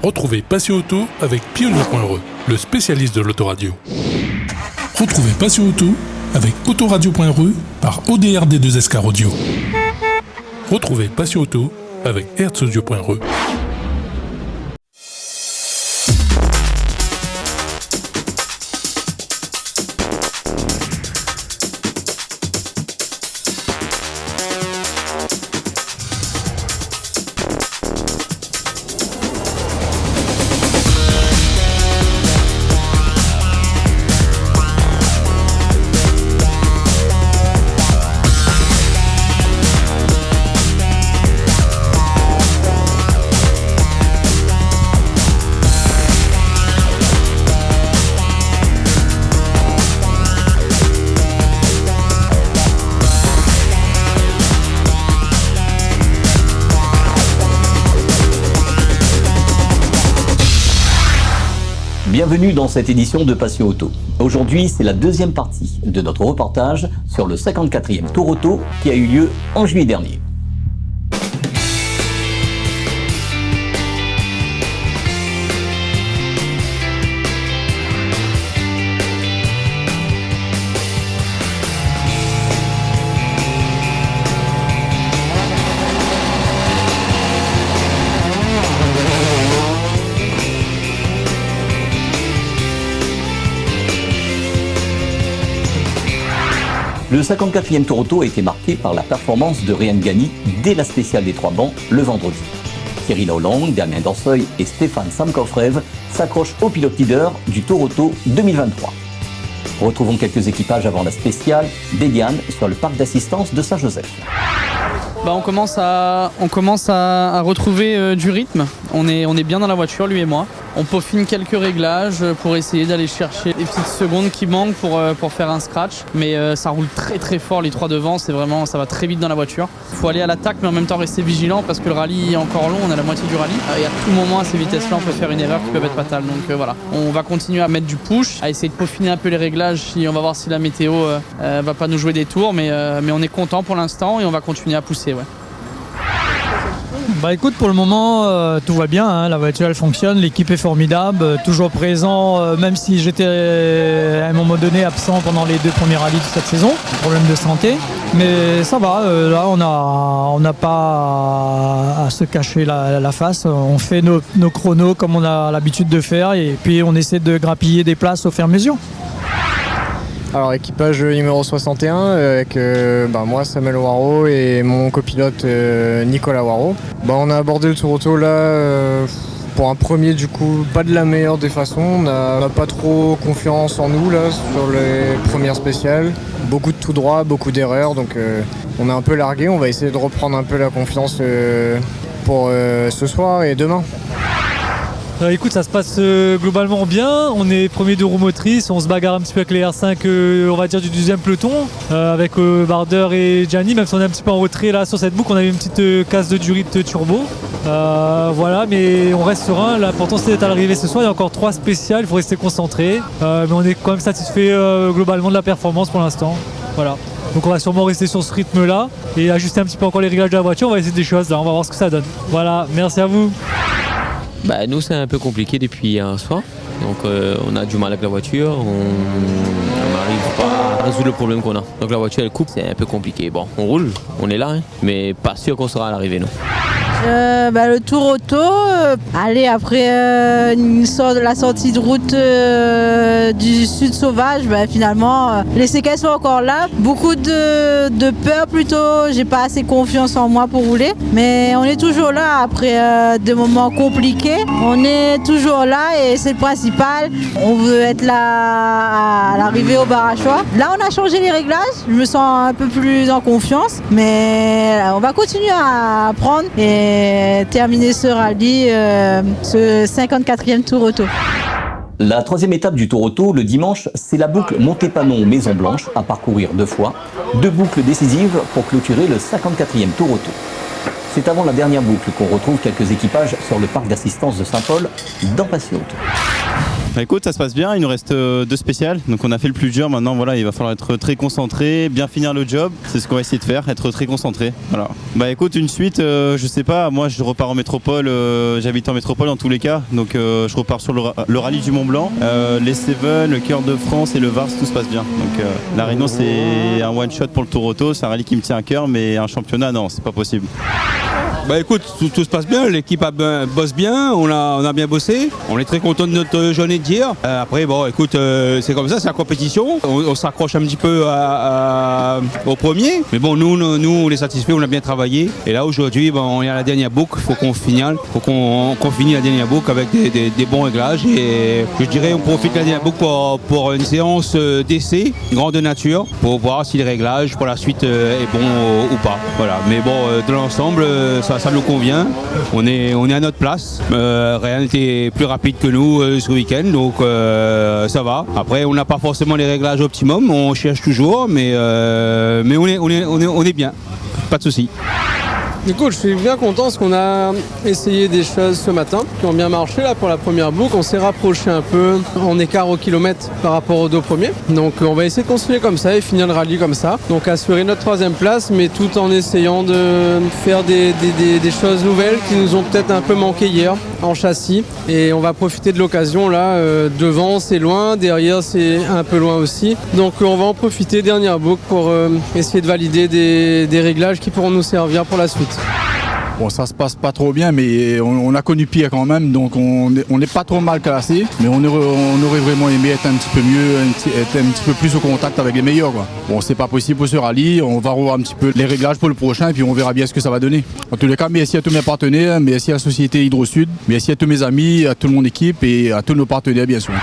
Retrouvez Passion Auto avec Pionnier.re, le spécialiste de l'autoradio. Retrouvez Passion Auto avec Autoradio.re par ODRD2SK Audio. Retrouvez Passion Auto avec Hertzaudio.re. Bienvenue dans cette édition de Passion Auto. Aujourd'hui, c'est la deuxième partie de notre reportage sur le 54e Tour Auto qui a eu lieu en juillet dernier. Le 54e Tour Auto a été marqué par la performance de Ryan Gagny dès la spéciale des 3 bancs le vendredi. Thierry Lolong, Damien Dorsoy et Stéphane Samkofrev s'accrochent au pilote leader du Tour Auto 2023. Retrouvons quelques équipages avant la spéciale d'Ediane sur le parc d'assistance de Saint-Joseph. On commence à retrouver du rythme. On est bien dans la voiture, lui et moi. On peaufine quelques réglages pour essayer d'aller chercher les petites secondes qui manquent pour faire un scratch. Mais ça roule très très fort, les 3 devant, ça va très vite dans la voiture. Il faut aller à l'attaque mais en même temps rester vigilant parce que le rallye est encore long, on a la moitié du rallye. Et à tout moment à ces vitesses-là on peut faire une erreur qui peut être fatale. Donc voilà, on va continuer à mettre du push, à essayer de peaufiner un peu les réglages. On va voir si la météo va pas nous jouer des tours, mais on est content pour l'instant et on va continuer à pousser. Ouais. Écoute, pour le moment tout va bien, hein. La voiture elle fonctionne, l'équipe est formidable, toujours présent, même si j'étais à un moment donné absent pendant les 2 premiers rallyes de cette saison, problème de santé, mais ça va, là on n'a pas à se cacher la face, on fait nos chronos comme on a l'habitude de faire et puis on essaie de grappiller des places au fur et à mesure. Alors équipage numéro 61 avec moi Samuel Waro et mon copilote Nicolas Waro. On a abordé le Tour Auto là pour un premier du coup pas de la meilleure des façons. On n'a pas trop confiance en nous là sur les premières spéciales. Beaucoup de tout droit, beaucoup d'erreurs donc on est un peu largué. On va essayer de reprendre un peu la confiance pour ce soir et demain. Écoute, ça se passe globalement bien, on est premier de roues motrices, on se bagarre un petit peu avec les R5 on va dire du 12e peloton avec Barder et Gianni, même si on est un petit peu en retrait là sur cette boucle, on a eu une petite casse de durite turbo. Voilà, mais on reste serein, l'important c'est d'être à l'arrivée ce soir, il y a encore 3 spéciales, il faut rester concentré, mais on est quand même satisfait globalement de la performance pour l'instant. Voilà. Donc on va sûrement rester sur ce rythme là et ajuster un petit peu encore les réglages de la voiture, on va essayer des choses là, on va voir ce que ça donne. Voilà, merci à vous. Nous c'est un peu compliqué depuis hier soir, donc on a du mal avec la voiture, on n'arrive pas à résoudre le problème qu'on a. Donc la voiture elle coupe, c'est un peu compliqué. Bon, on roule, on est là, mais pas sûr qu'on sera à l'arrivée non. Le Tour Auto, après la sortie de route du Sud Sauvage, finalement les séquelles sont encore là. Beaucoup de peur plutôt, j'ai pas assez confiance en moi pour rouler. Mais on est toujours là après des moments compliqués. On est toujours là et c'est le principal. On veut être là à l'arrivée au bar à choix. Là on a changé les réglages, je me sens un peu plus en confiance. Mais on va continuer à apprendre et terminer ce rallye, ce 54e Tour Auto. La 3e étape du Tour Auto, le dimanche, c'est la boucle Montépanon-Maison Blanche à parcourir 2 fois. 2 boucles décisives pour clôturer le 54e Tour Auto. C'est avant la dernière boucle qu'on retrouve quelques équipages sur le parc d'assistance de Saint-Paul dans Passion Auto. Bah écoute, ça se passe bien, il nous reste 2 spéciales, donc on a fait le plus dur. Maintenant voilà, il va falloir être très concentré, bien finir le job, c'est ce qu'on va essayer de faire, être très concentré. Voilà. Bah écoute, une suite, je sais pas, moi je repars en métropole, j'habite en métropole dans tous les cas, donc je repars sur le rallye du Mont Blanc, les Cévennes, le Cœur de France et le Vars, tout se passe bien. Donc la Réunion c'est un one shot pour le Tour Auto, c'est un rallye qui me tient à cœur, mais un championnat non, c'est pas possible. Bah écoute, tout se passe bien, l'équipe bosse bien, on a bien bossé, on est très content de notre journée d'hier. Après bon écoute, c'est comme ça, c'est la compétition, on s'accroche un petit peu au premier, mais bon nous on est satisfaits, on a bien travaillé. Et là aujourd'hui on est à la dernière boucle, il faut qu'on finisse la dernière boucle avec des bons réglages. Et je dirais on profite de la dernière boucle pour une séance d'essai, grande nature, pour voir si le réglage pour la suite est bon ou pas. Voilà. Mais bon, de l'ensemble, ça nous convient. On est à notre place. Rien n'était plus rapide que nous ce week-end, donc ça va. Après, on n'a pas forcément les réglages optimum, on cherche toujours, mais on est bien. Pas de souci. Écoute, je suis bien content parce qu'on a essayé des choses ce matin qui ont bien marché là pour la première boucle. On s'est rapproché un peu en écart au kilomètre par rapport aux 2 premiers. Donc on va essayer de continuer comme ça et finir le rallye comme ça. Donc assurer notre 3e place, mais tout en essayant de faire des choses nouvelles qui nous ont peut-être un peu manqué hier en châssis. Et on va profiter de l'occasion là. Devant c'est loin, derrière c'est un peu loin aussi. Donc on va en profiter, dernière boucle, pour essayer de valider des réglages qui pourront nous servir pour la suite. Bon, ça se passe pas trop bien, mais on a connu pire quand même, donc on n'est pas trop mal classé, mais on aurait vraiment aimé être un petit peu mieux, être un petit peu plus au contact avec les meilleurs, quoi. Bon, c'est pas possible pour ce rallye, on va revoir un petit peu les réglages pour le prochain, et puis on verra bien ce que ça va donner. En tous les cas, merci à tous mes partenaires, merci à la société Hydro-Sud, merci à tous mes amis, à toute mon équipe et à tous nos partenaires, bien sûr.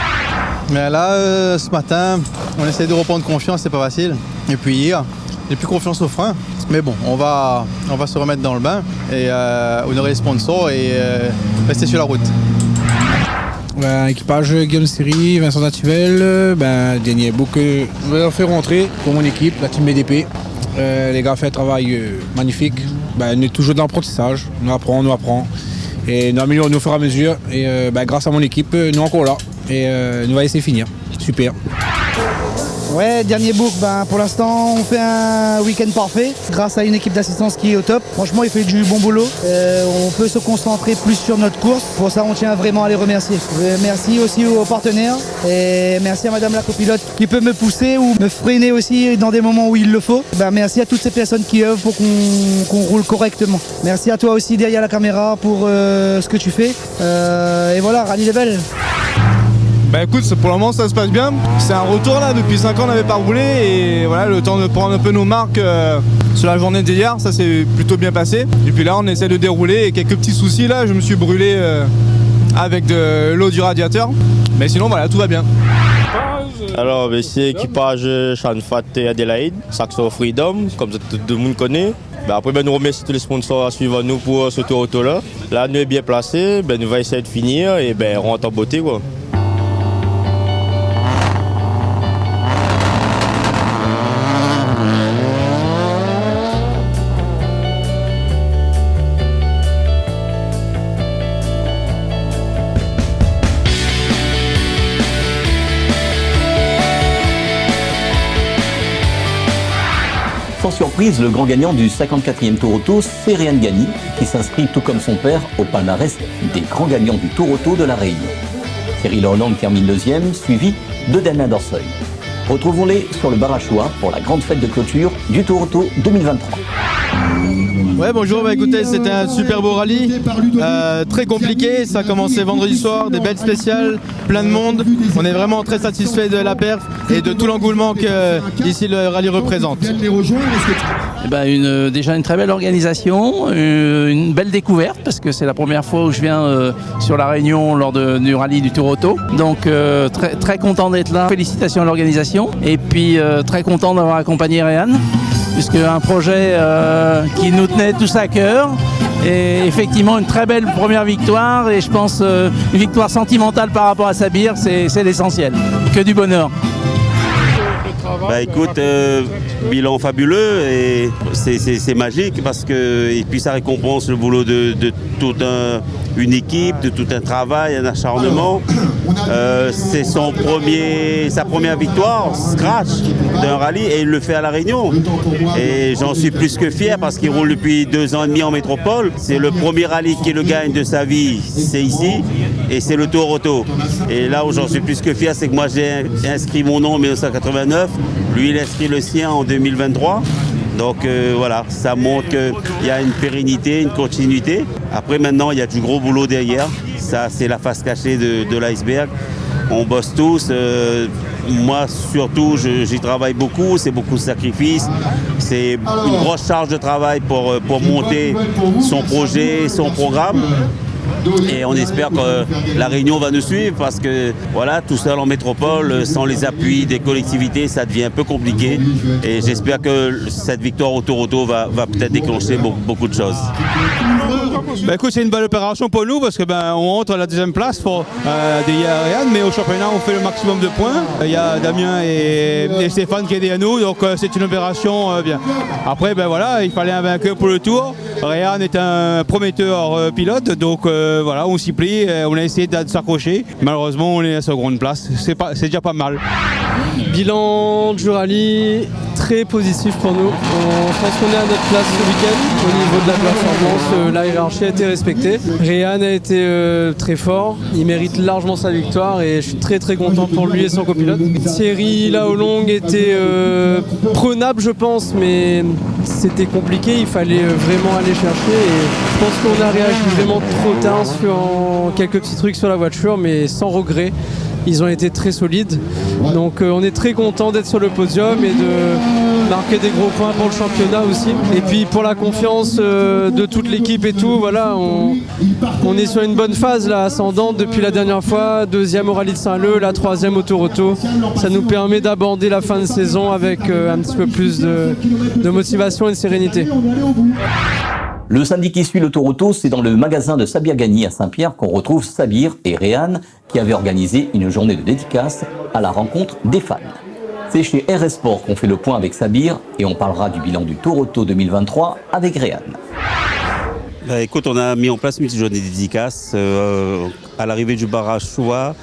Mais là, ce matin, on essaie de reprendre confiance, c'est pas facile. Et puis hier, j'ai plus confiance au frein. Mais bon, on va se remettre dans le bain et honorer les sponsors et rester sur la route. Équipage Guillaume Siri, Vincent Datuvel, dernier boucle, je vais leur faire rentrer pour mon équipe, la team BDP. Les gars font un travail magnifique. On est toujours dans l'apprentissage, on apprend. Et nous améliorons au fur et à mesure. Et grâce à mon équipe, nous encore là. Et nous va essayer de finir. Super. Ouais, dernier book, pour l'instant on fait un week-end parfait grâce à une équipe d'assistance qui est au top. Franchement il fait du bon boulot, on peut se concentrer plus sur notre course, pour ça on tient vraiment à les remercier. Merci aussi aux partenaires et merci à madame la copilote qui peut me pousser ou me freiner aussi dans des moments où il le faut. Merci à toutes ces personnes qui œuvrent pour qu'on roule correctement. Merci à toi aussi derrière la caméra pour ce que tu fais et voilà, Rallye des Belles. Écoute, pour le moment ça se passe bien. C'est un retour là, depuis 5 ans on n'avait pas roulé et voilà, le temps de prendre un peu nos marques sur la journée d'hier, ça s'est plutôt bien passé. Et puis là on essaie de dérouler et quelques petits soucis là, je me suis brûlé avec de l'eau du radiateur. Mais sinon voilà, tout va bien. Alors c'est équipage Chanfat et Adélaïde, Saxo Freedom, comme tout le monde connaît. Après nous remercions tous les sponsors à suivre nous pour ce tour auto là. Là nous est bien placé, nous allons essayer de finir et on rentre en beauté quoi. Sans surprise, le grand gagnant du 54e Tour Auto, c'est Ryan Gagny, qui s'inscrit tout comme son père au palmarès des grands gagnants du Tour Auto de la Réunion. Cyril Hollande termine 2e, suivi de Damien Dorseuil. Retrouvons-les sur le Barachois pour la grande fête de clôture du Tour Auto 2023. Ouais, bonjour, écoutez, c'était un super beau rallye, très compliqué, ça a commencé vendredi soir, des belles spéciales, plein de monde. On est vraiment très satisfait de la perf et de tout l'engouement que ici le rallye représente. Déjà une très belle organisation, une belle découverte parce que c'est la première fois où je viens sur la Réunion lors du rallye du Tour Auto. Donc très, très content d'être là, félicitations à l'organisation et puis très content d'avoir accompagné Ryan, puisque un projet qui nous tenait tous à cœur et effectivement une très belle première victoire et je pense une victoire sentimentale par rapport à Sabir, c'est l'essentiel, que du bonheur. Écoute, bilan fabuleux et c'est magique parce que et puis ça récompense le boulot de tout une équipe, de tout un travail, un acharnement. C'est sa première victoire, scratch d'un rallye, et il le fait à La Réunion. Et j'en suis plus que fier parce qu'il roule depuis 2 ans et demi en métropole. C'est le premier rallye qui le gagne de sa vie, c'est ici, et c'est le Tour Auto. Et là où j'en suis plus que fier, c'est que moi j'ai inscrit mon nom en 1989, lui il a inscrit le sien en 2023. Donc voilà, ça montre qu'il y a une pérennité, une continuité. Après maintenant, il y a du gros boulot derrière. Ça, c'est la face cachée de l'iceberg. On bosse tous. Moi, surtout, j'y travaille beaucoup. C'est beaucoup de sacrifices. C'est une grosse charge de travail pour monter son projet, son programme. Et on espère que La Réunion va nous suivre parce que voilà, tout seul en métropole, sans les appuis des collectivités, ça devient un peu compliqué. Et j'espère que cette victoire au Tour Auto va peut-être déclencher beaucoup de choses. Ben écoute, c'est une belle opération pour nous parce que on entre à la 2e place pour derrière Réan, mais au championnat on fait le maximum de points. Il y a Damien et Stéphane qui aident à nous, donc c'est une opération bien. Après voilà, il fallait un vainqueur pour le Tour. Réan est un prometteur pilote, donc voilà, on s'y plie, on a essayé de s'accrocher. Malheureusement, on est à la seconde place, c'est déjà pas mal. Bilan du rallye très positif pour nous. Je pense qu'on est à notre place ce week-end au niveau de la performance. La hiérarchie a été respectée. Réan a été très fort. Il mérite largement sa victoire et je suis très content pour lui et son copilote. Thierry Laolong était prenable, je pense, mais c'était compliqué. Il fallait vraiment aller chercher. Et je pense qu'on a réagi vraiment trop tard sur quelques petits trucs sur la voiture, mais sans regret. Ils ont été très solides. Donc on est très content d'être sur le podium et de marquer des gros points pour le championnat aussi. Et puis pour la confiance de toute l'équipe et tout, voilà, on est sur une bonne phase là, ascendante depuis la dernière fois. 2e au rallye de Saint-Leu, la 3e au Tour Auto. Ça nous permet d'aborder la fin de saison avec un petit peu plus de motivation et de sérénité. Le samedi qui suit le Tour Auto, c'est dans le magasin de Sabir Gagny à Saint-Pierre qu'on retrouve Sabir et Réan qui avaient organisé une journée de dédicace à la rencontre des fans. C'est chez RS Sport qu'on fait le point avec Sabir et on parlera du bilan du Tour Auto 2023 avec Réan. Écoute, on a mis en place une petite journée de dédicace. À l'arrivée du barrage Choua,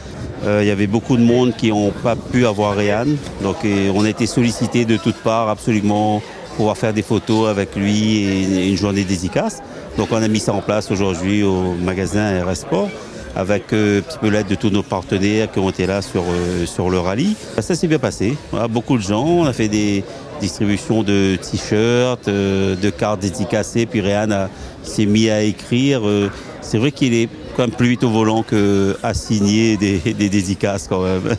il y avait beaucoup de monde qui n'ont pas pu avoir Réan. Donc on a été sollicité de toutes parts absolument pouvoir faire des photos avec lui et une journée dédicace. Donc on a mis ça en place aujourd'hui au magasin RS Sport avec un petit peu l'aide de tous nos partenaires qui ont été là sur le rallye. Ça s'est bien passé. Beaucoup de gens, on a fait des distributions de t-shirts, de cartes dédicacées, puis Réan s'est mis à écrire. C'est vrai qu'il est quand même plus vite au volant qu'à signer des dédicaces quand même.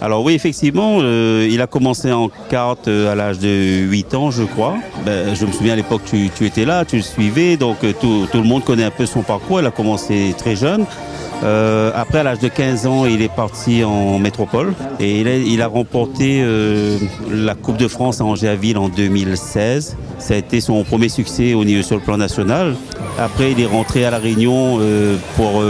Alors oui, effectivement, il a commencé en kart à l'âge de 8 ans, je crois. Je me souviens à l'époque, tu étais là, tu le suivais, donc tout le monde connaît un peu son parcours. Il a commencé très jeune. Après, à l'âge de 15 ans, il est parti en métropole et il a remporté la Coupe de France à Angers-à-Ville en 2016. Ça a été son premier succès sur le plan national. Après, il est rentré à La Réunion pour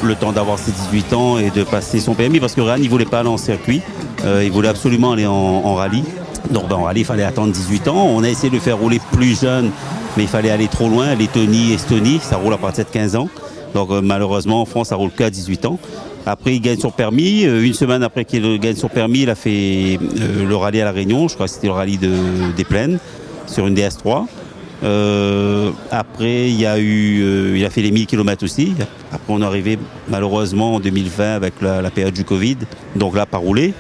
le temps d'avoir ses 18 ans et de passer son permis parce que Réan, il ne voulait pas aller en circuit. Il voulait absolument aller en rallye. Donc en rallye, il fallait attendre 18 ans. On a essayé de le faire rouler plus jeune, mais il fallait aller trop loin. Lettonie, Estonie, ça roule à partir de 15 ans. Donc malheureusement, en France, ça roule qu'à 18 ans. Après, il gagne son permis. Une semaine après qu'il gagne son permis, il a fait le rallye à La Réunion. Je crois que c'était le rallye des Plaines sur une DS3. Après, il a fait les 1000 km aussi. Après, on est arrivé malheureusement en 2020 avec la période du Covid. Donc là, pas roulé.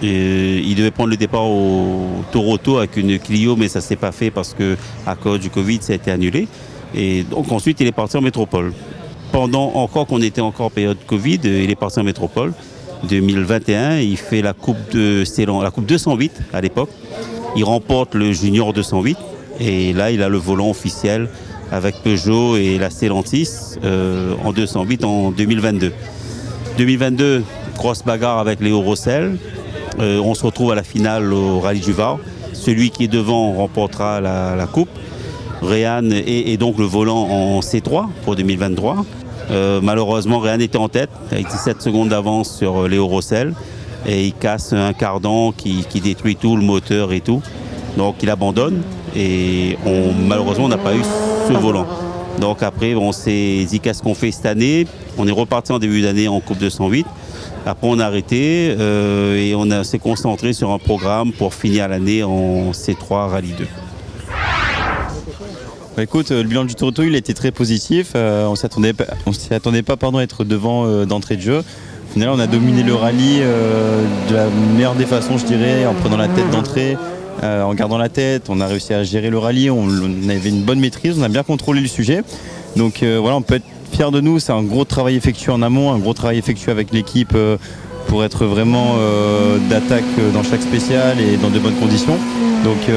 Et il devait prendre le départ au Tour Auto avec une Clio, mais ça ne s'est pas fait parce qu'à cause du Covid, ça a été annulé. Et donc ensuite, il est parti en métropole. Pendant encore qu'on était encore en période Covid, il est parti en métropole. 2021, il fait la coupe 208 à l'époque. Il remporte le Junior 208 et là, il a le volant officiel avec Peugeot et la Stellantis en 208 en 2022. 2022, grosse bagarre avec Léo Rossel. On se retrouve à la finale au Rallye du Var. Celui qui est devant remportera la coupe. Réan et donc le volant en C3 pour 2023. Malheureusement, Réan était en tête avec 17 secondes d'avance sur Léo Rossel et il casse un cardan qui détruit tout, le moteur et tout. Donc il abandonne et malheureusement on n'a pas eu ce volant. Donc après, bon, c'est Zika ce qu'on fait cette année. On est reparti en début d'année en Coupe 208. Après, on a arrêté et on s'est concentré sur un programme pour finir l'année en C3 Rallye 2. Bah écoute, le bilan du Tour Auto, il a été très positif. On s'y attendait pas à être devant d'entrée de jeu. Au final, on a dominé le rallye de la meilleure des façons, je dirais, en prenant la tête d'entrée, en gardant la tête. On a réussi à gérer le rallye, on avait une bonne maîtrise, on a bien contrôlé le sujet. Donc voilà, on peut être fiers de nous. C'est un gros travail effectué en amont, un gros travail effectué avec l'équipe pour être vraiment d'attaque dans chaque spécial et dans de bonnes conditions. Donc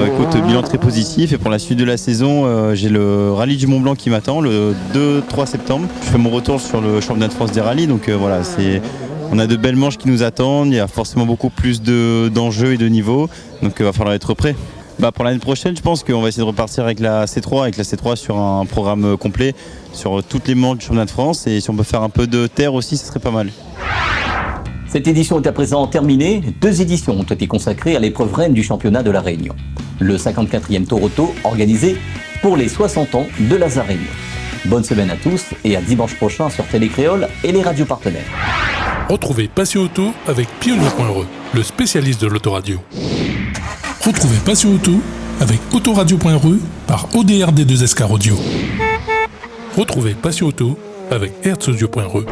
écoute, bilan très positif. Et pour la suite de la saison, j'ai le rallye du Mont Blanc qui m'attend le 2-3 septembre. Je fais mon retour sur le championnat de France des rallyes. Donc voilà, on a de belles manches qui nous attendent. Il y a forcément beaucoup plus d'enjeux et de niveaux. Donc il va falloir être prêt. Pour l'année prochaine, je pense qu'on va essayer de repartir avec la C3 sur un programme complet sur toutes les manches du championnat de France. Et si on peut faire un peu de terre aussi, ce serait pas mal. Cette édition est à présent terminée. 2 éditions ont été consacrées à l'épreuve reine du championnat de la Réunion. Le 54e Tour Auto organisé pour les 60 ans de Lazaréunion. Bonne semaine à tous et à dimanche prochain sur Télé Créole et les radios partenaires. Retrouvez Passion Auto avec Pionnier.re, le spécialiste de l'autoradio. Retrouvez Passion Auto avec Autoradio.re par ODRD2SK Radio. Retrouvez Passion Auto avec Hertz Audio.re.